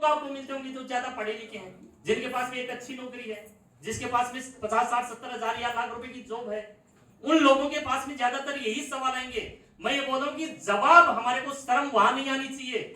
आपको मिलते होंगे जो ज्यादा पढ़े लिखे हैं, जिनके पास में एक अच्छी नौकरी है, जिसके पास में 50, 60, 70 हजार या लाख रुपए की जॉब है, उन लोगों के पास में ज्यादातर यही सवाल आएंगे। मैं ये बोल रहा हूं कि जवाब हमारे को शर्म वहां नहीं आनी चाहिए।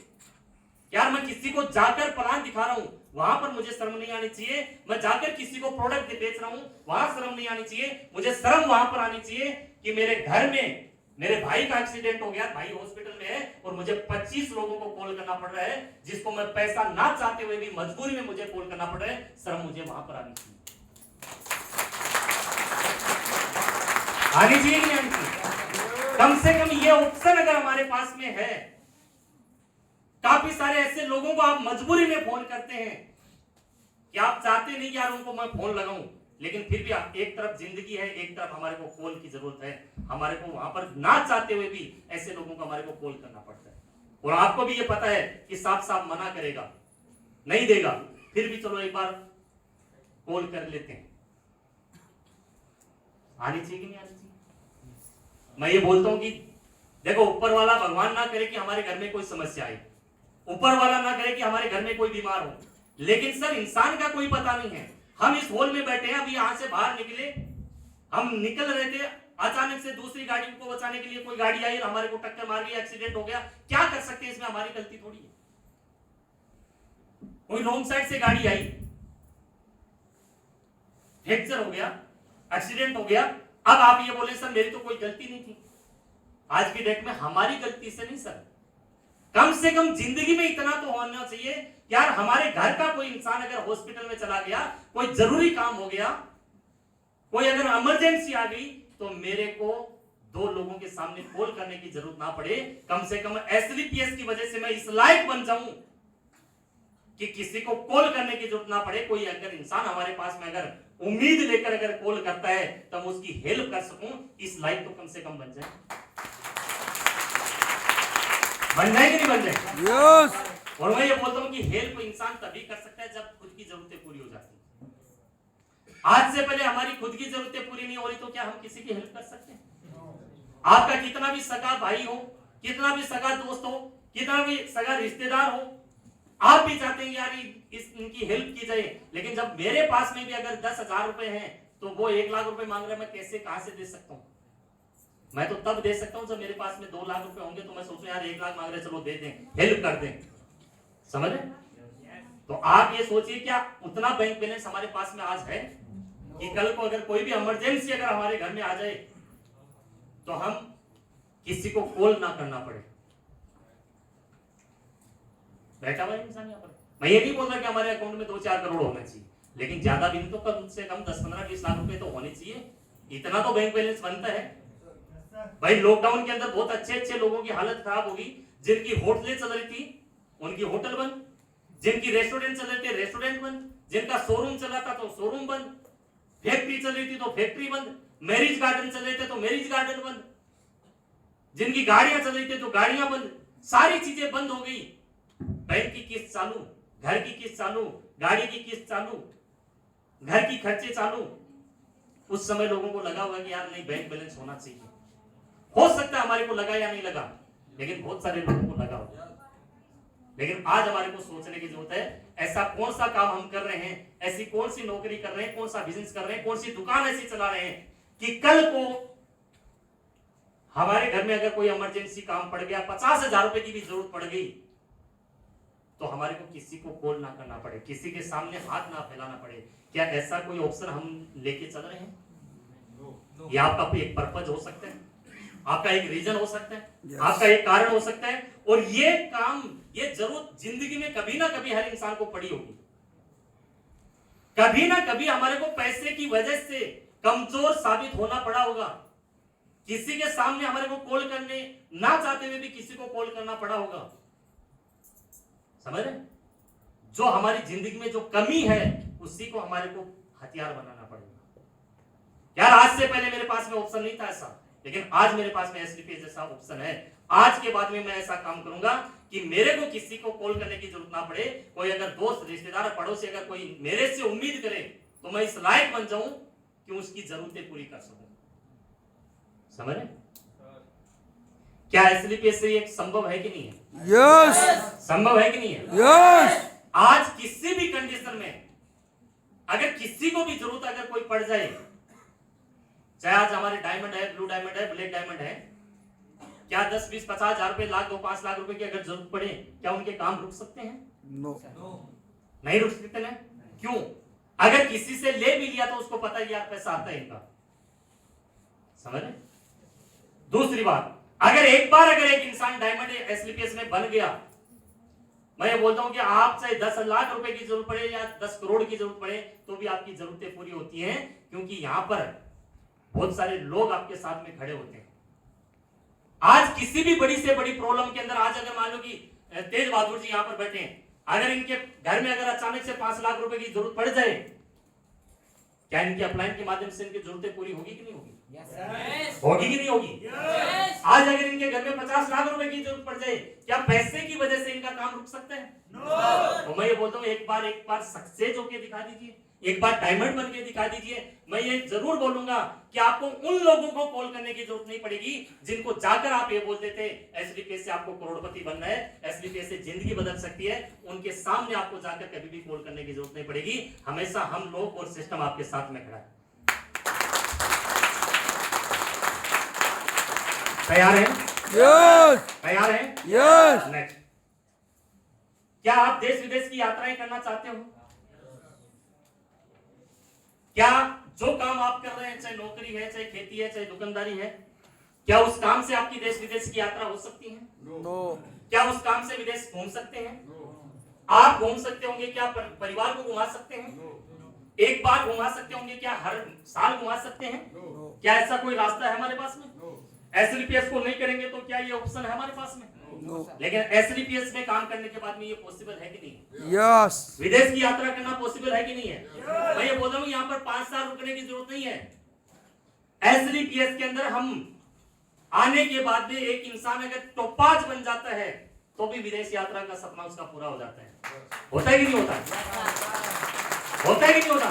यार मैं किसी को जाकर प्लान दिखा रहा हूं, वहां पर मुझे शर्म नहीं आनी चाहिए। मैं जाकर किसी को प्रोडक्ट बेच रहा हूं, वहां शर्म नहीं आनी चाहिए। मुझे शर्म वहां पर आनी चाहिए कि मेरे घर में मेरे भाई का एक्सीडेंट हो गया, भाई हॉस्पिटल में है और मुझे 25 लोगों को कॉल करना पड़ रहा है, जिसको मैं पैसा ना चाहते हुए भी मजबूरी में मुझे कॉल करना पड़ रहा है। शर्म मुझे वहां पर आनी चाहिए, आनी चाहिए नहीं आनी चाहिए? कम से कम ये ऑप्शन अगर हमारे पास में है। काफी सारे ऐसे लोगों को आप मजबूरी में फोन करते हैं कि आप चाहते नहीं यार उनको मैं फोन लगाऊं, लेकिन फिर भी एक तरफ जिंदगी है, एक तरफ हमारे को कॉल की जरूरत है। हमारे को वहां पर ना चाहते हुए भी ऐसे लोगों को हमारे को कॉल करना पड़ता है। और आपको भी ये पता है कि साफ साफ मना करेगा, नहीं देगा, फिर भी चलो एक बार कॉल कर लेते हैं। आनी चाहिए कि नहीं आनी चाहिए? मैं ये बोलता हूं कि देखो, ऊपर वाला भगवान ना करे कि हमारे घर में कोई समस्या आए, ऊपर वाला ना करे कि हमारे घर में कोई बीमार हो, लेकिन सर इंसान का कोई पता नहीं है। हम इस हॉल में बैठे हैं, अभी यहां से बाहर निकले, हम निकल रहे थे, अचानक से दूसरी गाड़ी को बचाने के लिए कोई गाड़ी आई और हमारे को टक्कर मार गई, एक्सीडेंट हो गया। क्या कर सकते हैं इसमें? हमारी गलती थोड़ी है। कोई रॉन्ग साइड से गाड़ी आई, फ्रैक्चर हो गया, एक्सीडेंट हो गया, अब आप ये बोले सर मेरी तो कोई गलती नहीं थी। आज की डेट में हमारी गलती से नहीं सर, कम से कम जिंदगी में इतना तो होना चाहिए यार, हमारे घर का कोई इंसान अगर हॉस्पिटल में चला गया, कोई जरूरी काम हो गया, कोई अगर इमरजेंसी आ गई, तो मेरे को 2 लोगों के सामने कॉल करने की जरूरत ना पड़े। कम से कम एसलीपीएस की वजह से मैं इस लायक बन जाऊं कि किसी को कॉल करने की जरूरत ना पड़े। कोई अगर इंसान हमारे पास में अगर उम्मीद लेकर अगर कॉल करता है, तब उसकी हेल्प कर सकूं, इस लायक तो कम से कम बन जाए। बन जाए कि नहीं बन जाए? यस। और मैं ये बोलता हूं कि हेल्प इंसान तभी कर सकता है जब खुद की जरूरतें पूरी हो जाती है। आज से पहले हमारी खुद की जरूरतें पूरी नहीं हो रही तो क्या हम किसी की हेल्प कर सकते हैं? आपका कितना भी सगा भाई हो, कितना भी सगा दोस्त हो, कितना भी सगा रिश्तेदार हो, आप भी चाहते हैं यार इनकी हेल्प की जाए, लेकिन जब मेरे पास में भी अगर 10,000 रुपए हैं तो वो 1 लाख रुपए मांग रहे हैं, मैं कैसे कहां से दे सकता हूं? मैं तो तब दे सकता हूं जब मेरे पास में 2 लाख रुपए होंगे, तो मैं सोचूं यार 1 लाख मांग रहे, चलो दे दें, हेल्प कर दें। समझ रहे? तो आप ये सोचिए क्या उतना बैंक बैलेंस हमारे पास में आज है कि कल को अगर कोई भी इमरजेंसी अगर हमारे घर में आ जाए तो हम किसी को कॉल ना करना पड़े। बैठा हुआ इंसान यहाँ पर, मैं ये नहीं बोल रहा कि हमारे अकाउंट में 2-4 करोड़ होना चाहिए, लेकिन ज्यादा भी नहीं तो कम से कम 10, 15, 20 लाख रुपए तो होने चाहिए। इतना तो बैंक बैलेंस बनता है भाई। लॉकडाउन के अंदर बहुत अच्छे लोगों की हालत खराब होगी, जिनकी होटलें चल रही थी उनकी होटल बंद, जिनकी रेस्टोरेंट चल रहे थे रेस्टोरेंट बंद, जिनका शोरूम चल रहा था तो शोरूम बंद, फैक्ट्री चल रही थी तो फैक्ट्री बंद, मैरिज गार्डन चल रहे थे तो मैरिज गार्डन बंद, जिनकी गाड़ियां चल रही थी तो गाड़ियां बंद, सारी चीजें बंद हो गई। बैंक की किस्त चालू, घर की किस्त चालू, गाड़ी की किस्त चालू, घर की खर्चे चालू। उस समय लोगों को लगा हुआ कि यार नहीं बैंक बैलेंस होना चाहिए। हो सकता है हमारे को लगा या नहीं लगा, लेकिन बहुत सारे लोगों को लगा होगा। लेकिन आज हमारे को सोचने की जरूरत है, ऐसा कौन सा काम हम कर रहे हैं, ऐसी कौन सी नौकरी कर रहे हैं, कौन सा बिजनेस कर रहे हैं, कौन सी दुकान ऐसी चला रहे हैं कि कल को हमारे घर में अगर कोई इमरजेंसी काम पड़ गया, 50,000 रुपए की भी जरूरत पड़ गई, तो हमारे को किसी को कॉल ना करना पड़े, किसी के सामने हाथ ना फैलाना पड़े। क्या ऐसा कोई ऑप्शन हम लेके चल रहे हैं? ये आपका एक पर्पज हो सकता है, आपका एक रीजन हो सकता है, आपका एक कारण हो सकता है, और ये काम ये जरूरत जिंदगी में कभी ना कभी हर इंसान को पड़ी होगी। कभी ना कभी हमारे को पैसे की वजह से कमजोर साबित होना पड़ा होगा, किसी के सामने हमारे को कॉल करने ना चाहते हुए भी किसी को कॉल करना पड़ा होगा। समझ रहे? जो हमारी जिंदगी में जो कमी है उसी को हमारे को हथियार बनाना पड़ेगा। यार आज से पहले मेरे पास में ऑप्शन नहीं था ऐसा, लेकिन आज मेरे पास में एसलीपीएस जैसा ऑप्शन है। आज के बाद में मैं ऐसा काम करूंगा कि मेरे को किसी को कॉल करने की जरूरत ना पड़े। कोई अगर दोस्त, रिश्तेदार, पड़ोसी अगर कोई मेरे से उम्मीद करे तो मैं इस लायक बन जाऊं कि उसकी जरूरतें पूरी कर सकूं। समझ रहे? क्या एसलीपीएस से ये संभव है कि नहीं है? यस। संभव है कि नहीं है? यस। कंडीशन में अगर किसी को भी जरूरत अगर कोई पड़ जाए, चाहे आज हमारे डायमंड है, ब्लू डायमंड है, ब्लैक डायमंड है, क्या 10, 20, 50 हजार रुपए, लाख, 2, 5 लाख रुपए की अगर जरूरत पड़े, क्या उनके काम रुक सकते हैं? नो, नहीं रुक सकते ना। क्यों? अगर किसी से ले भी लिया तो उसको पता है यार पैसा आता है इनका, समझ रहे? दूसरी बात, अगर एक बार अगर एक इंसान डायमंड एसलीपीएस में बन गया, मैं ये बोलता हूं कि आप चाहे 10 लाख रुपए की जरूरत पड़े या 10 करोड़ की जरूरत पड़े तो भी आपकी जरूरतें पूरी होती हैं, क्योंकि यहां पर बहुत सारे लोग आपके साथ में खड़े होते हैं। आज किसी भी बड़ी से बड़ी प्रॉब्लम के अंदर, आज अगर मान लो कि तेज बहादुर जी यहां पर बैठे हैं, अगर इनके घर में अगर अचानक से 5 लाख रुपए की जरूरत पड़ जाए, क्या इनके अपलाइन के माध्यम से इनकी जरूरतें पूरी होगी कि नहीं होगी? yes. होगी कि नहीं होगी? yes. आज अगर इनके घर में 50 लाख रुपए की जरूरत पड़ जाए, क्या पैसे की वजह से इनका काम रुक सकता है? no. तो मैं ये बोलता हूँ एक बार सक्सेस होके दिखा दीजिए, एक बार डायमंड बन के दिखा दीजिए। मैं ये जरूर बोलूंगा कि आपको उन लोगों को कॉल करने की जरूरत नहीं पड़ेगी जिनको जाकर आप ये बोलते थे एसडीपीएस से आपको करोड़पति बनना है, एसडीपीएस से जिंदगी बदल सकती है। उनके सामने आपको जाकर कभी भी कॉल करने की जरूरत नहीं पड़ेगी। हमेशा हम लोग और सिस्टम आपके साथ में खड़ा है। तैयार है? यस। तैयार है? यस। नेक्स्ट, क्या आप देश विदेश की यात्राएं करना चाहते हो? क्या जो काम आप कर रहे हैं, चाहे नौकरी है, चाहे खेती है, चाहे दुकानदारी है, क्या उस काम से आपकी देश विदेश की यात्रा हो सकती है? नो। क्या उस काम से विदेश घूम सकते हैं? आप घूम सकते होंगे? क्या परिवार को घुमा सकते हैं? एक बार घुमा सकते होंगे? क्या हर साल घुमा सकते हैं? क्या ऐसा कोई रास्ता है हमारे पास में? एसडीपीएस को नहीं करेंगे तो क्या ये ऑप्शन है हमारे पास में? लेकिन एसडीपीएस में काम करने के बाद में ये पॉसिबल है कि नहीं? यस। विदेश की यात्रा करना पॉसिबल है कि नहीं है? मैं ये बोल रहा हूँ यहाँ पर 5 साल रुकने की जरूरत नहीं है। एसडीपीएस के अंदर हम आने के बाद में एक इंसान अगर टोपाज बन जाता है तो भी विदेश यात्रा का सपना उसका पूरा हो जाता है। होता है कि नहीं होता? होता है कि नहीं होता?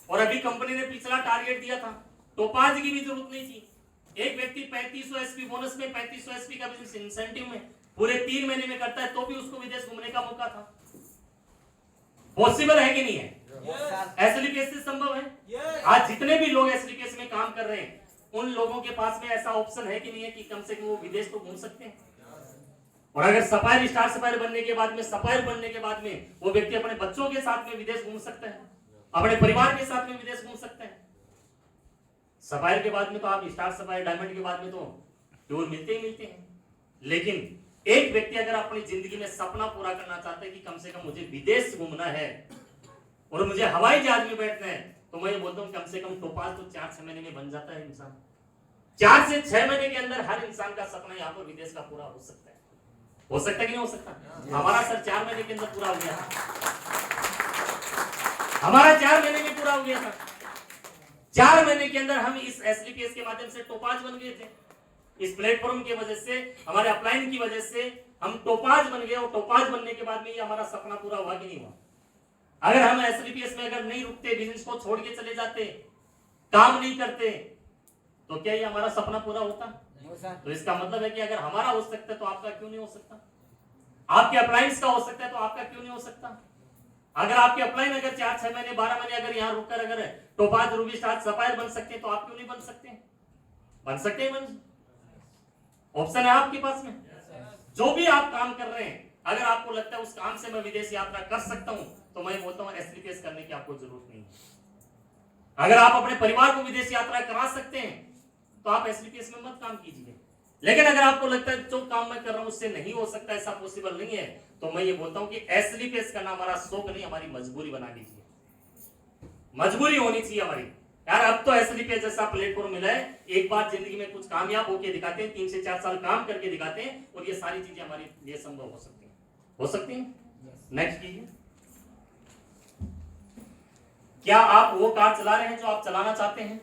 और अभी कंपनी ने पिछला टारगेट दिया था, टोपाज की भी जरूरत नहीं थी। एक व्यक्ति 3500 एसपी बोनस में, 3500 एसपी का बिजनेस इंसेंटिव में पूरे 3 महीने में करता है तो भी उसको विदेश घूमने का मौका था। पॉसिबल है कि नहीं है? एसडीपीएस से संभव है। आज जितने भी लोग एसडीपीएस में काम कर रहे हैं उन लोगों के पास में ऐसा ऑप्शन है कि नहीं है कि कम से कम वो विदेश तो घूम सकते हैं। और अगर सफायर, स्टार सफायर बनने के बाद में, सफायर बनने के बाद में वो व्यक्ति अपने बच्चों के साथ में विदेश घूम सकता है, अपने परिवार के साथ में विदेश घूम सकते हैं। सफायर के बाद में तो आप स्टार सफायर, डायमंड के बाद में तो टूर मिलते ही मिलते हैं। लेकिन एक व्यक्ति अगर अपनी जिंदगी में सपना पूरा करना चाहता है कि कम से कम मुझे विदेश घूमना है और मुझे हवाई जहाज में बैठना है, तो मैं ये बोलता हूँ कम से कम टोपाज तो 4-6 महीने में बन जाता है इंसान। 4 से 6 महीने के अंदर हर इंसान का सपना यहाँ पर विदेश का पूरा हो सकता है। हो सकता है कि नहीं हो सकता? हमारा सर 4 महीने के अंदर पूरा हो गया था। हमारा 4 महीने में पूरा हो गया था। 4 महीने के अंदर हम इस एसडीपीएस के माध्यम से टोपाज बन गए थे। इस प्लेटफॉर्म की वजह से, हमारे अपलाइन की वजह से हम टोपाज बन गए। और टोपाज बनने के बाद में ये हमारा सपना पूरा हुआ कि नहीं हुआ? अगर हम एसडीपीएस में अगर नहीं रुकते, बिजनेस को छोड़ के चले जाते, काम नहीं करते, तो क्या ये हमारा सपना पूरा होता? तो इसका मतलब है कि अगर हमारा हो सकता है तो आपका क्यों नहीं हो सकता? आपके अपलाइंस का हो सकता है तो आपका क्यों नहीं हो सकता? अगर आपके अपलाइन अगर 4-6 महीने, 12 महीने अगर यहाँ रुककर अगर टोपाज, रूबी, स्टार, सफायर बन सकते हैं तो आप क्यों नहीं बन सकते? बन सकते हैं। ऑप्शन है आपके पास में। जो भी आप काम कर रहे हैं, अगर आपको लगता है उस काम से मैं विदेश यात्रा कर सकता हूं, तो मैं बोलता हूं एसडीपीएस करने की आपको जरूरत नहीं है। अगर आप अपने परिवार को विदेश यात्रा करा सकते हैं तो आप एसडीपीएस में मत काम कीजिए। लेकिन अगर आपको लगता है जो काम मैं कर रहा हूं उससे नहीं हो सकता, ऐसा पॉसिबल नहीं है, तो मैं ये बोलता हूं कि एसडीपीएस करना हमारा शौक नहीं, हमारी मजबूरी बना लीजिए। मजबूरी होनी चाहिए हमारी। यार अब तो एसडीपीएस जैसा प्लेटफॉर्म मिला है, एक बार जिंदगी में कुछ कामयाब होकर दिखाते हैं, 3 से 4 साल काम करके दिखाते हैं और ये सारी चीजें हमारे लिए संभव हो सकती हैं। हो सकती हैं। नेक्स्ट कीजिए। क्या आप वो कार चला रहे हैं जो आप चलाना चाहते हैं?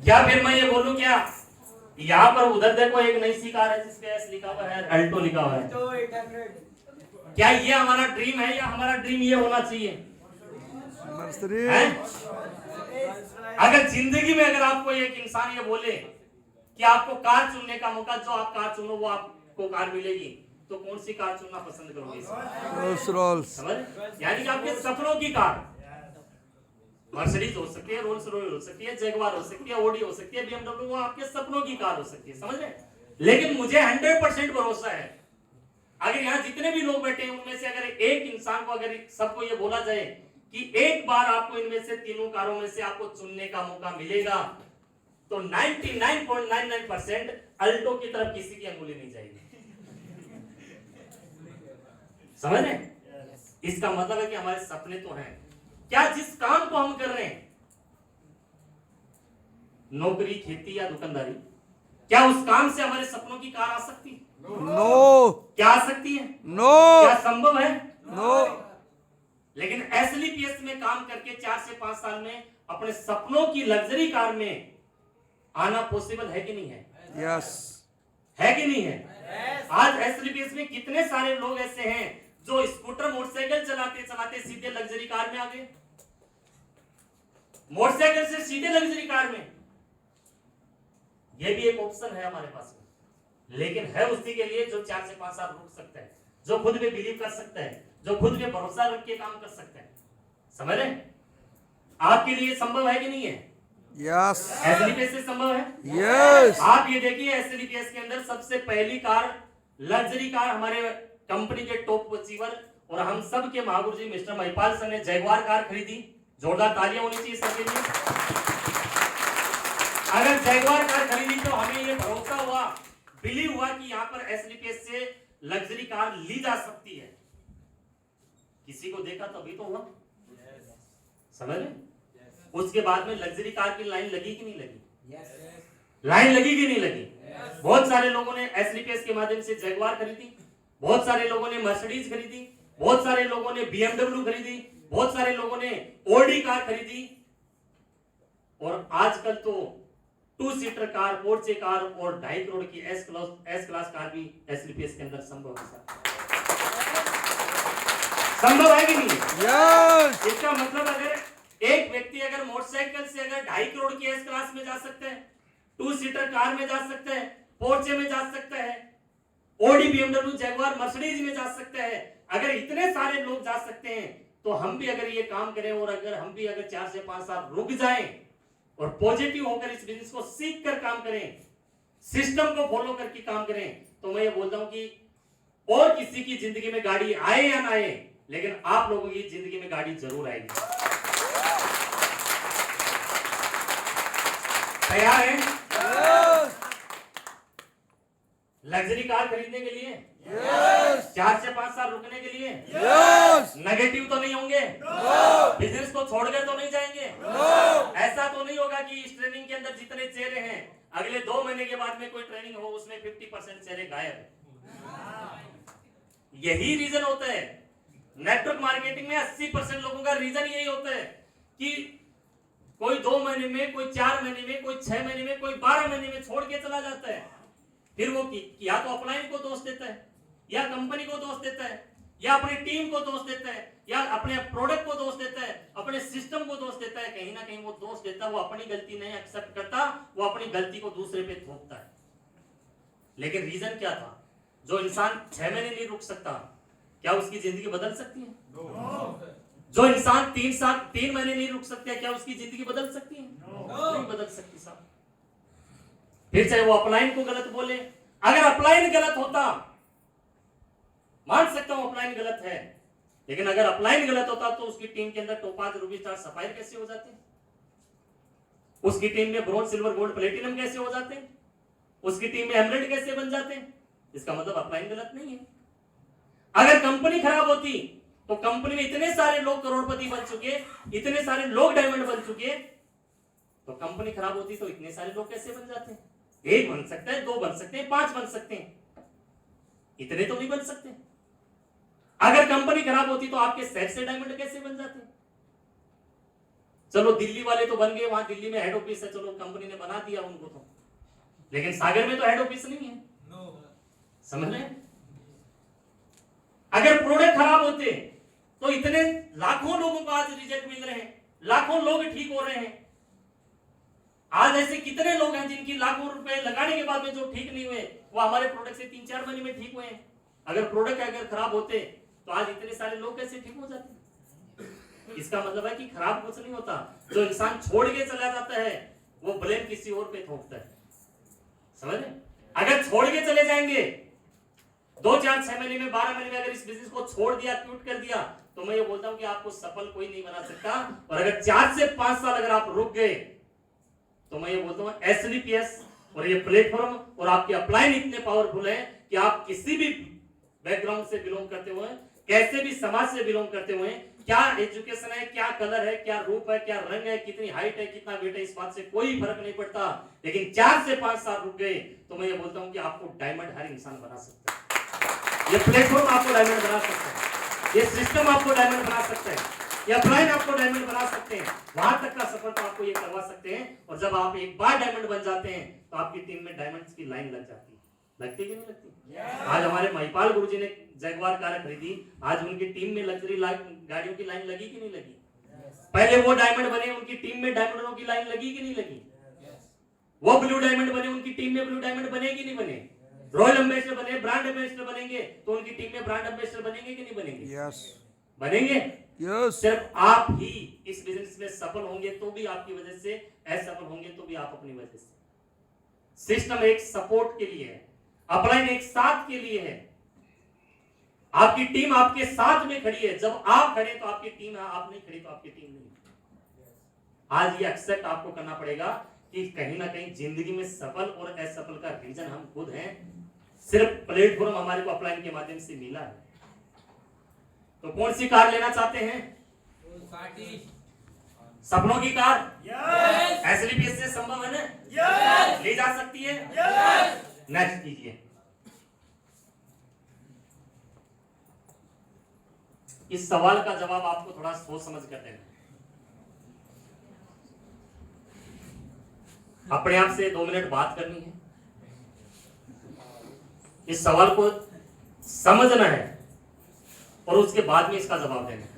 क्या फिर मैं ये बोलूं क्या यहाँ पर उधर देखो एक नई सी कार है जिसपे एस लिखा हुआ है, अल्टो लिखा हुआ है। क्या ये हमारा ड्रीम है या हमारा ड्रीम ये होना चाहिए? हैं? अगर जिंदगी में अगर आपको एक इंसान ये बोले कि आपको कार चुनने का मौका, जो आप कार चुनो वो आपको कार मिलेगी, तो कौन सी कार चुनना पसंद करोगे? Rolls Royce. समझ? यानी कि आपके सपनों की कार, मर्सिडीज हो सकती है, रोल्स रॉयल हो सकती है, जगुआर हो सकती है, ऑडी हो सकती है, BMW, वो आपके सपनों की कार हो सकती है। समझ रहे? लेकिन मुझे 100% भरोसा है, अगर यहाँ जितने भी लोग बैठे हैं उनमें से अगर एक इंसान को, अगर सबको ये बोला जाए कि एक बार आपको इनमें से तीनों कारों में से आपको चुनने का मौका मिलेगा, तो 99.99% अल्टो की तरफ किसी की अंगुली नहीं जाएगी। समझ रहे? इसका मतलब है कि हमारे सपने तो हैं। क्या जिस काम को हम कर रहे हैं, नौकरी, खेती या दुकानदारी, क्या उस काम से हमारे सपनों की कार आ सकती है? नो। क्या आ सकती है? नो। क्या संभव है? नो। लेकिन एसएलपीएस में काम करके 4 से 5 साल में अपने सपनों की लग्जरी कार में आना पॉसिबल है कि नहीं है? यस। है कि नहीं है? आज एसएलपीएस में कितने सारे लोग ऐसे हैं जो स्कूटर, मोटरसाइकिल चलाते चलाते सीधे लग्जरी कार में आ गए, मोटरसाइकिल से सीधे लग्जरी कार में। यह भी एक ऑप्शन है हमारे पास में, लेकिन है उसी के लिए जो 4 से 5 साल रुक सकता है, जो खुद में बिलीव कर सकता है, जो खुद में भरोसा रख के काम कर सकता है। समझ रहे? आपके लिए संभव है कि नहीं है? यस। एसएलपीएस से संभव है। यस। आप ये देखिए, एसएलपीएस के अंदर सबसे पहली कार, लग्जरी कार, हमारे कंपनी के टॉप अचीवर और हम सब के महागुरु जी मिस्टर महिपाल सर ने जगुआर कार खरीदी। जोरदार तालियां होनी चाहिए सबके लिए। अगर जगुआर कार खरीदी तो हमें ये भरोसा हुआ, बिलीव हुआ कि यहाँ पर एसएलपीएस से लग्जरी कार ली जा सकती है। किसी को देखा तो अभी तो हुआ। समझ रहे? उसके बाद में लग्जरी कार की लाइन लगी कि नहीं लगी? लाइन लगी कि नहीं लगी? बहुत सारे लोगों ने एसएलपीएस के माध्यम से जगुआर खरीदी, बहुत सारे लोगों ने मर्सिडीज खरीदी, बहुत सारे लोगों ने BMW खरीदी, बहुत सारे लोगों ने ऑडी कार खरीदी, और आजकल तो 2 सीटर कार, पोर्चे कार और 2.5 करोड़ की एस क्लास कार भी एसएलपीएस के अंदर संभव है। संभव है कि नहीं? यस। इसका मतलब अगर एक व्यक्ति अगर मोटरसाइकिल से अगर 2.5 करोड़ की एस क्लास में जा सकता है, 2 सीटर कार में जा सकता है, पोर्चे में जा सकता है, ऑडी, BMW, जगुआर, मर्सिडीज में जा सकता है, अगर इतने सारे लोग जा सकते हैं, तो हम भी अगर ये काम करें और अगर हम भी अगर 4 से 5 साल रुक जाएं और पॉजिटिव होकर इस बिजनेस को सीख कर काम करें, सिस्टम को फॉलो करके काम करें, तो मैं ये बोलता हूं कि और किसी की जिंदगी में गाड़ी आए या ना आए, लेकिन आप लोगों की जिंदगी में गाड़ी जरूर आएगी। तैयार हैं? लग्जरी कार खरीदने के लिए? यस। 4 से 5 साल रुकने के लिए? यस। नेगेटिव तो नहीं होंगे? नो। बिजनेस को छोड़कर तो नहीं जाएंगे? नो। ऐसा तो नहीं होगा कि इस ट्रेनिंग के अंदर जितने चेहरे हैं अगले 2 महीने के बाद में कोई ट्रेनिंग हो उसमें 50% चेहरे गायब? यही रीजन होता है नेटवर्क मार्केटिंग में। 80% लोगों का रीजन यही होता है कि कोई 2 महीने में, कोई 4 महीने में, कोई 6 महीने में, कोई 12 महीने में छोड़ के चला जाता है। फिर वो या तो अपलाइन को दोष देता है, या कंपनी को दोष देता है, या अपनी टीम को दोष देता है, या अपने प्रोडक्ट को दोष देता है, अपने सिस्टम को दोष देता है। कहीं ना कहीं वो दोष देता है, वो अपनी गलती नहीं एक्सेप्ट करता, वो अपनी गलती को दूसरे पे थोपता है। लेकिन रीजन क्या था? जो इंसान 6 महीने नहीं रुक सकता, क्या उसकी जिंदगी बदल सकती है? जो इंसान 3 महीने नहीं रुक सकता, क्या उसकी जिंदगी बदल सकती है? नहीं बदल सकती साहब। फिर चाहे वो अपलाइन को गलत बोले, अगर अपलाइन गलत होता, मान सकता हूं अपलाइन गलत है, लेकिन अगर अपलाइन गलत होता तो उसकी टीम के अंदर टोपाज, रूबी, स्टार, सफायर कैसे हो जाते? उसकी टीम में ब्रोंज, सिल्वर, गोल्ड, प्लेटिनम कैसे हो जाते? उसकी टीम में एमरेल्ड कैसे बन जाते? इसका मतलब अपलाइन गलत नहीं है। अगर कंपनी खराब होती तो कंपनी में इतने सारे लोग करोड़पति बन चुके, इतने सारे लोग डायमंड बन चुके, तो कंपनी खराब होती तो इतने सारे लोग कैसे बन जाते? 1 बन सकता है, 2 बन सकते हैं, 5 बन सकते हैं, इतने तो नहीं बन सकते। अगर कंपनी खराब होती तो आपके शहर से डायमंड कैसे बन जाते? चलो दिल्ली वाले तो बन गए, वहां दिल्ली में हेड ऑफिस है, चलो कंपनी ने बना दिया उनको तो, लेकिन सागर में तो हेड ऑफिस नहीं है। समझ रहे? अगर प्रोडक्ट खराब होते तो इतने लाखों लोगों को आज रिजल्ट मिल रहे हैं, लाखों लोग ठीक हो रहे हैं। आज ऐसे कितने लोग हैं जिनकी लाखों रुपए लगाने के बाद में जो ठीक नहीं हुए, वो हमारे प्रोडक्ट से 3-4 महीने में ठीक हुए हैं। अगर प्रोडक्ट अगर खराब होते तो आज इतने सारे लोग कैसे ठीक हो जाते? इसका मतलब है कि खराब कुछ नहीं होता, जो इंसान छोड़ के चला जाता है वो ब्लेम किसी और पे थोपता है। समझ रहे? अगर छोड़ के चले जाएंगे 2-4-6 महीने में 12 महीने में अगर इस बिजनेस को छोड़ दिया, क्विट कर दिया, तो मैं ये बोलता हूं कि आपको सफल कोई नहीं बना सकता। और अगर 4 से 5 साल अगर आप रुक गए तो मैं ये बोलता हूं एसलीपीएस और ये प्लेटफॉर्म और आपके अपलाइन इतने पावरफुल है कि आप किसी भी बैकग्राउंड से बिलोंग करते हुए, कैसे भी समाज से बिलोंग करते हुए, क्या एजुकेशन है, क्या कलर है, क्या रूप है, क्या रंग है, कितनी हाइट है, कितना वेट है, इस बात से कोई फर्क नहीं पड़ता। लेकिन 4 से 5 साल रुक गए तो मैं ये बोलता हूं कि आपको डायमंड हर इंसान बना सकता है। ये प्लेटफॉर्म आपको डायमंड बना सकता है, ये सिस्टम आपको डायमंड बना सकता है, ये अपलाइन आपको डायमंड बना सकते हैं। वहां तक का सफर तो आपको ये करवा सकते हैं। और जब आप एक बार डायमंड बन जाते हैं तो आपकी टीम में डायमंड्स की लाइन लग जाती है। लगती कि नहीं लगती? आज हमारे महिपाल गुरुजी ने जगुआर कार खरीदी, आज उनकी टीम में लग्जरी गाड़ियों की लाइन लगी कि नहीं लगी? पहले वो डायमंड बने, उनकी टीम में डायमंडों की लाइन लगी कि नहीं लगी? वो ब्लू डायमंड बने, उनकी टीम में ब्लू डायमंड बने कि नहीं बने? रॉयल एम्बेसडर बने, ब्रांड एम्बेसडर बनेंगे तो उनकी टीम में ब्रांड एम्बेसडर बनेंगे कि नहीं बनेंगे? यस बनेंगे। यस सिर्फ आप ही इस बिजनेस में सफल होंगे तो भी आपकी वजह से, असफल होंगे तो भी आप अपनी वजह से। सिस्टम एक सपोर्ट के लिए है, अपलाइन एक साथ के लिए है। आपकी टीम आपके साथ में खड़ी है। जब आप खड़े तो आपकी टीम है, आप नहीं खड़ी तो आपकी टीम नहीं। आज ये एक्सेप्ट आपको करना पड़ेगा कि कहीं ना कहीं जिंदगी में सफल और असफल का रीजन हम खुद हैं। सिर्फ प्लेटफॉर्म हमारे को अपलाइन के माध्यम से मिला है। तो कौन सी कार लेना चाहते हैं? सपनों की कार एसलीपीएस से संभव है ना? ली जा सकती है। नेक्स्ट कीजिए। इस सवाल का जवाब आपको थोड़ा सोच समझ कर देना। अपने आप से 2 मिनट बात करनी है, इस सवाल को समझना है और उसके बाद में इसका जवाब देना है।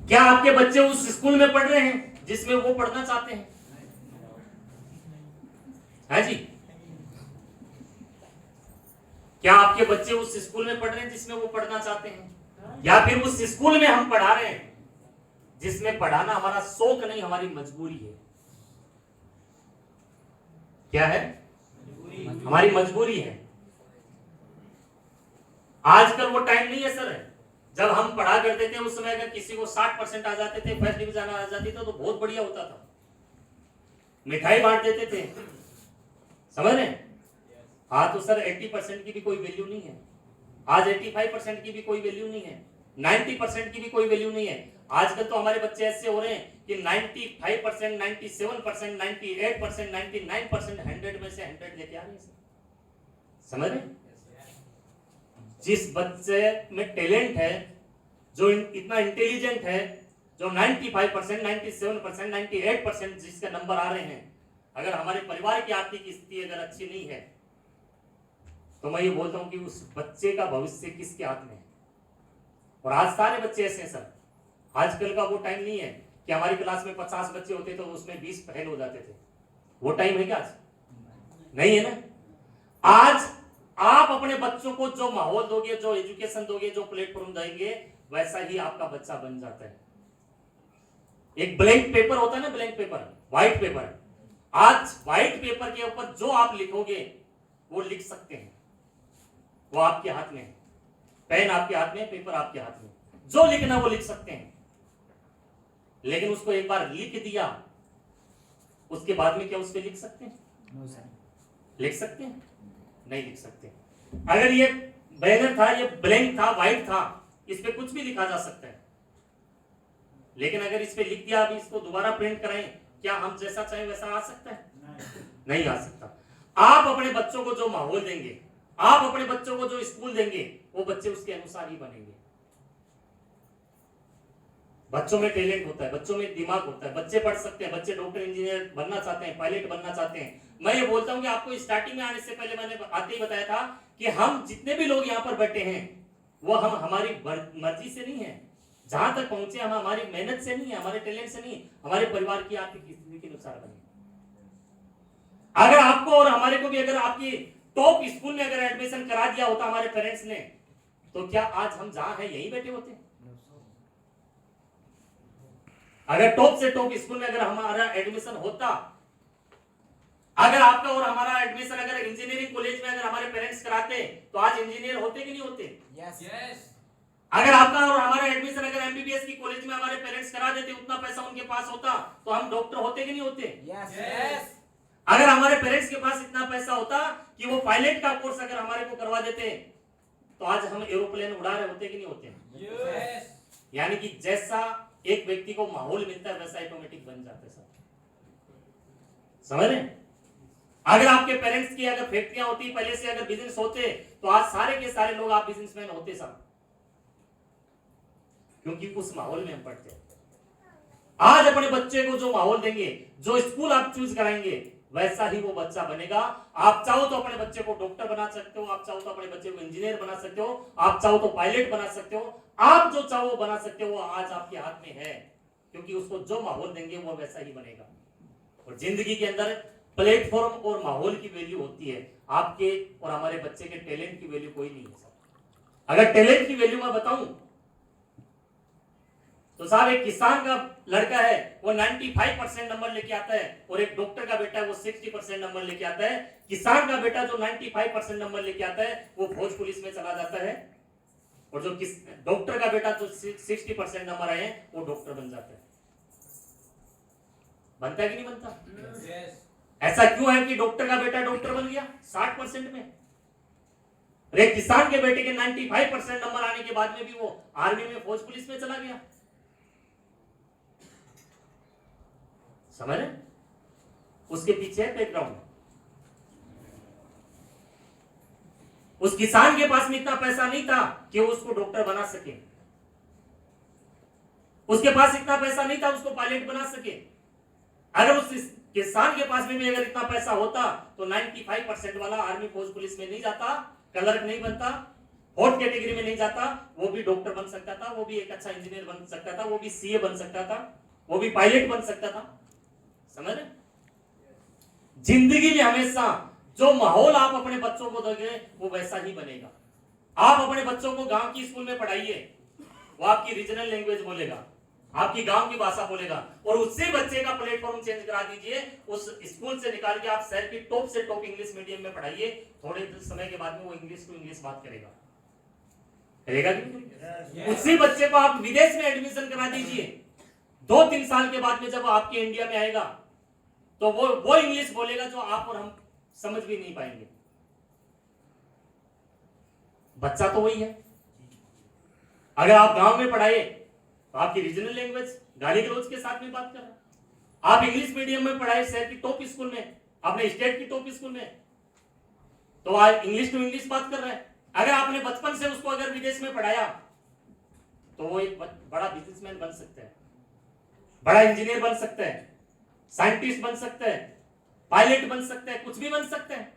क्या आपके बच्चे उस स्कूल में पढ़ रहे हैं जिसमें वो पढ़ना चाहते हैं? है जी? क्या आपके बच्चे उस स्कूल में पढ़ रहे हैं जिसमें वो पढ़ना चाहते हैं? या फिर उस स्कूल में हम पढ़ा रहे हैं जिसमें पढ़ाना हमारा शौक नहीं, हमारी मजबूरी है? क्या है? हमारी मजबूरी है। आजकल वो टाइम नहीं है सर, जब हम पढ़ा करते थे उस समय अगर किसी को 60% आ जाते थे, फर्स्ट डिवीजन आ जाती था तो बहुत बढ़िया होता था, मिठाई बांट देते थे। समझ रहे? हाँ तो सर 80% की भी कोई वैल्यू नहीं है। आज 85% की भी कोई वैल्यू नहीं है, 90% की भी कोई वैल्यू नहीं है। आजकल तो हमारे बच्चे ऐसे हो रहे हैं कि 95%, 97%, 98%, 99%, 100 में से 100 लेके आ रहे हैं। समझ रहे? जिस बच्चे में टैलेंट है, जो इतना इंटेलिजेंट है, जो 95%, 97%, 98% जिसके नंबर आ रहे हैं, अगर हमारे परिवार की आर्थिक स्थिति अगर अच्छी नहीं है तो मैं ये बोलता हूं कि उस बच्चे का भविष्य किसके हाथ में है? और आज सारे बच्चे ऐसे हैं सर। आजकल का वो टाइम नहीं है कि हमारी क्लास में 50 बच्चे होते तो उसमें 20 फेल हो जाते थे। वो टाइम है क्या आज? नहीं है ना। आज आप अपने बच्चों को जो माहौल दोगे, जो एजुकेशन दोगे, जो प्लेटफॉर्म देंगे, वैसा ही आपका बच्चा बन जाता है। एक ब्लैंक पेपर होता है ना, ब्लैंक पेपर, व्हाइट पेपर। आज व्हाइट पेपर के ऊपर जो आप लिखोगे वो लिख सकते हैं, वो आपके हाथ में है। पेन आपके हाथ में, पेपर आपके हाथ में, जो लिखना वो लिख सकते हैं। लेकिन उसको एक बार लिख दिया, उसके बाद में क्या उस पर लिख सकते हैं? लिख सकते हैं? नहीं लिख सकते। अगर ये बैनर था, ये ब्लैंक था, व्हाइट था, इस पे कुछ भी लिखा जा सकता है। लेकिन अगर इस पे लिख दिया, अभी इसको दोबारा प्रिंट कराएं, क्या हम जैसा चाहें वैसा आ सकता है? नहीं आ सकता। आप अपने बच्चों को जो माहौल देंगे, आप अपने बच्चों को जो स्कूल देंगे, वो बच्चे उसके अनुसार ही बनेंगे। बच्चों में टैलेंट होता है, बच्चों में दिमाग होता है, बच्चे पढ़ सकते हैं, बच्चे डॉक्टर इंजीनियर बनना चाहते हैं, पायलट बनना चाहते हैं, मैं ये बोलता हूं कि आपको स्टार्टिंग में आने से पहले मैंने आते ही बताया था कि हम जितने भी लोग यहाँ पर बैठे हैं वो हम हमारी मर्जी से नहीं है, जहां तक पहुंचे हम हमारी मेहनत से नहीं है, हमारे टैलेंट से नहीं, हमारे परिवार की आर्थिक स्थिति के अनुसार बने। अगर आपको और हमारे को भी अगर आपकी टॉप स्कूल में अगर एडमिशन करा दिया होता हमारे पेरेंट्स ने, तो क्या आज हम जहां हैं यहीं बैठे होते? अगर टॉप से टॉप स्कूल में अगर हमारा एडमिशन होता, अगर आपका और हमारा एडमिशन अगर इंजीनियरिंग कॉलेज में अगर हमारे पेरेंट्स कराते, तो आज इंजीनियर होते कि नहीं होते? यस। अगर आपका और हमारा एडमिशन अगर एमबीबीएस की कॉलेज में हमारे पेरेंट्स करा देते, उतना पैसा उनके पास होता, तो हम डॉक्टर होते कि नहीं होते? यस। अगर हमारे पेरेंट्स के पास इतना पैसा होता कि वो पायलट का कोर्स अगर हमारे को करवा देते, तो आज हम एरोप्लेन उड़ा रहे होते कि नहीं होते? यस। यानी कि जैसा एक व्यक्ति को माहौल मिलता है वैसा ऑटोमेटिक बन जाता है सब। समझ रहे? अगर आपके पेरेंट्स की अगर फैक्ट्रियां होती, पहले से अगर बिजनेस होते, तो आज सारे के सारे लोग आप बिजनेसमैन होते सब, क्योंकि उस माहौल में हम पढ़ते। आज अपने बच्चे को जो माहौल देंगे, जो स्कूल आप चूज कराएंगे, वैसा ही वो बच्चा बनेगा। आप चाहो तो अपने बच्चे को डॉक्टर बना सकते हो, आप चाहो तो अपने बच्चे को इंजीनियर बना सकते हो, आप चाहो तो पायलट बना सकते हो, आप जो चाहो वो बना सकते हो। वो आज आपके हाथ में है, क्योंकि उसको जो माहौल देंगे वो वैसा ही बनेगा। और जिंदगी के अंदर प्लेटफॉर्म और माहौल की वैल्यू होती है, आपके और हमारे बच्चे के टैलेंट की वैल्यू कोई नहीं है। अगर टैलेंट की वैल्यू मैं बताऊं तो साहब, एक किसान का लड़का है वो 95% नंबर लेके आता है, और एक डॉक्टर का बेटा है वो 60% नंबर लेके आता है। किसान का बेटा जो 95% नंबर लेके आता है वो फौज पुलिस में चला जाता है, और जो डॉक्टर का बेटा जो 60% नंबर आए हैं वो डॉक्टर बन जाता है। बनता है कि नहीं बनता? यस। ऐसा क्यों है कि डॉक्टर का बेटा डॉक्टर बन गया 60% में, और एक किसान के बेटे के 95% नंबर आने के बाद में भी वो आर्मी में फौज पुलिस में चला गया? समझ रहे? उसके पीछे बैकग्राउंड। उस किसान के पास में इतना पैसा नहीं था कि वो उसको डॉक्टर बना सके, उसके पास इतना पैसा नहीं था उसको पायलट बना सके। अगर उस किसान के पास में भी अगर इतना पैसा होता तो 95% वाला आर्मी फौज पुलिस में नहीं जाता, क्लर्क नहीं बनता, फोर्थ कैटेगरी में नहीं जाता, वो भी डॉक्टर बन सकता था, वो भी एक अच्छा इंजीनियर बन सकता था, वो भी सीए बन सकता था, वो भी पायलट बन सकता था। समझ रहे? जिंदगी में हमेशा जो माहौल आप अपने बच्चों को दोगे वो वैसा ही बनेगा। आप अपने बच्चों को गांव की स्कूल में पढ़ाइए, वो आपकी रीजनल लैंग्वेज बोलेगा, आपकी गांव की भाषा बोलेगा, और उससे बच्चे का प्लेटफॉर्म चेंज करा दीजिए। उस स्कूल से निकाल के आप शहर की टॉप से टॉप इंग्लिश मीडियम में पढ़ाइए, थोड़े समय के बाद में वो इंग्लिश टू इंग्लिश बात करेगा कि उसी बच्चे को आप विदेश में एडमिशन करा दीजिए, 2-3 साल के बाद में जब आपके इंडिया में आएगा तो वो इंग्लिश बोलेगा जो आप और हम समझ भी नहीं पाएंगे। बच्चा तो वही है। अगर आप गांव में पढ़ाए तो आपकी रीजनल लैंग्वेज गाली गलौज के साथ में बात कर रहा है। आप इंग्लिश मीडियम में पढ़ाए शहर की टॉप स्कूल में, अपने स्टेट की टॉप स्कूल में, तो आज इंग्लिश टू इंग्लिश बात कर रहा है। अगर आपने बचपन से उसको अगर विदेश में पढ़ाया तो वो एक बड़ा बिजनेसमैन बन सकता है, बड़ा इंजीनियर बन सकता है, साइंटिस्ट बन सकता है, पायलट बन सकता है, कुछ भी बन सकता है।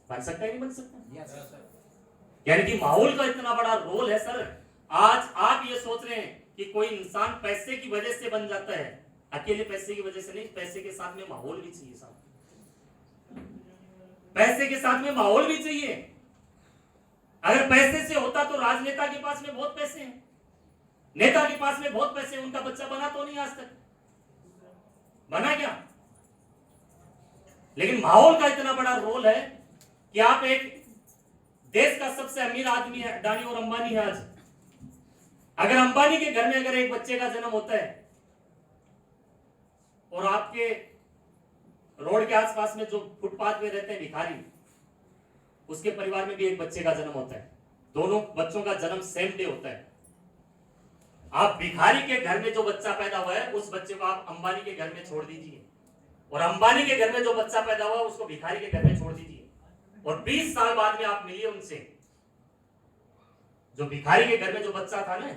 बन सकता है नहीं बन सकता? यानी कि माहौल का इतना बड़ा रोल है सर। आज आप ये सोच रहे हैं कि कोई इंसान पैसे की वजह से बन जाता है, अकेले पैसे की वजह से नहीं, पैसे के साथ में माहौल भी चाहिए साहब, पैसे के साथ में माहौल भी चाहिए। अगर पैसे से होता तो राजनेता के पास में बहुत पैसे हैं, नेता के पास में बहुत पैसे, उनका बच्चा बना तो नहीं आज तक, बना क्या? लेकिन माहौल का इतना बड़ा रोल है कि आप एक देश का सबसे अमीर आदमी है, अडानी और अंबानी है आज, अगर अंबानी के घर में अगर एक बच्चे का जन्म होता है और आपके रोड के आसपास में जो फुटपाथ में रहते हैं भिखारी, उसके परिवार में भी एक बच्चे का जन्म होता है, दोनों बच्चों का जन्म सेम डे होता है। आप भिखारी के घर में जो बच्चा पैदा हुआ है उस बच्चे को आप अंबानी के घर में छोड़ दीजिए, और अंबानी के घर में जो बच्चा पैदा हुआ उसको भिखारी के घर में छोड़ दीजिए, और 20 साल बाद में आप मिलिए उनसे। जो भिखारी के घर में जो बच्चा था ना,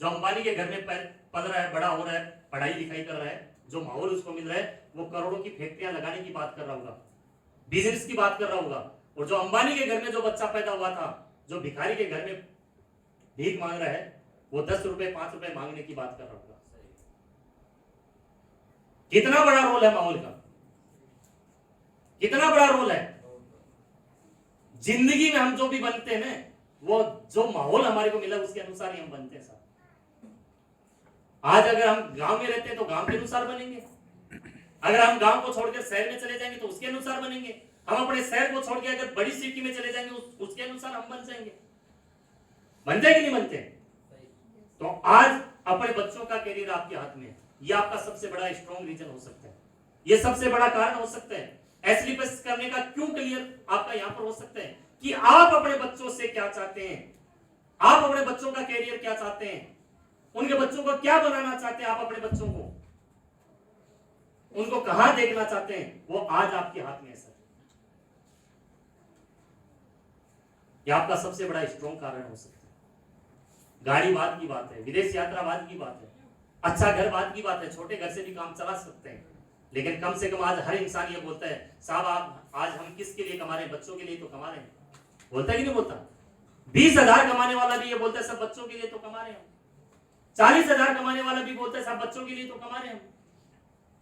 जो अंबानी के घर में पल रहा है, बड़ा हो रहा है, पढ़ाई लिखाई कर रहा है, जो माहौल उसको मिल रहा है वो करोड़ों की फैक्ट्रियां लगाने की बात कर रहा होगा, बिजनेस की बात कर रहा होगा। और जो अंबानी के घर में जो बच्चा पैदा हुआ था, जो भिखारी के घर में भीख मांग रहा है, वो 10 रुपए 5 रुपए मांगने की बात कर रहा होगा। कितना बड़ा रोल है माहौल का, कितना बड़ा रोल है। जिंदगी में हम जो भी बनते हैं ना, वो जो माहौल हमारे को मिला उसके अनुसार ही हम बनते हैं साहब। आज अगर हम गांव में रहते हैं तो गांव के अनुसार बनेंगे, अगर हम गांव को छोड़कर शहर में चले जाएंगे तो उसके अनुसार बनेंगे, हम अपने शहर को छोड़ के अगर बड़ी सिटी में चले जाएंगे उसके अनुसार हम बन जाएंगे। बनते कि नहीं बनते? तो आज अपने बच्चों का कैरियर आपके हाथ में है, ये आपका सबसे बड़ा स्ट्रॉन्ग रीजन हो सकता है, ये सबसे बड़ा कारण हो सकता है। एसलीपीएस करने का क्यों क्लियर आपका यहां पर हो सकता है कि आप अपने बच्चों से क्या चाहते हैं, आप अपने बच्चों का कैरियर क्या चाहते हैं, उनके बच्चों को क्या बनाना चाहते हैं, आप अपने बच्चों को उनको कहां देखना चाहते हैं, वो आज आपके हाथ में है सर। ये आपका सबसे बड़ा स्ट्रॉन्ग कारण हो सकता है। गाड़ी बात की बात है, विदेश यात्रा बात की बात है, अच्छा घर बात की बात है, छोटे घर से भी काम चला सकते हैं। लेकिन कम से कम आज हर इंसान ये बोलता है साहब आप आज हम किसके लिए कमा रहे हैं, बच्चों के लिए तो कमा रहे हैं। बोलता है कि नहीं बोलता? 20,000 कमाने वाला भी ये बोलता है सब बच्चों के लिए तो कमा रहे हैं हम। 40,000 कमाने वाला भी बोलता है साहब बच्चों के लिए तो कमा रहे हैं हम।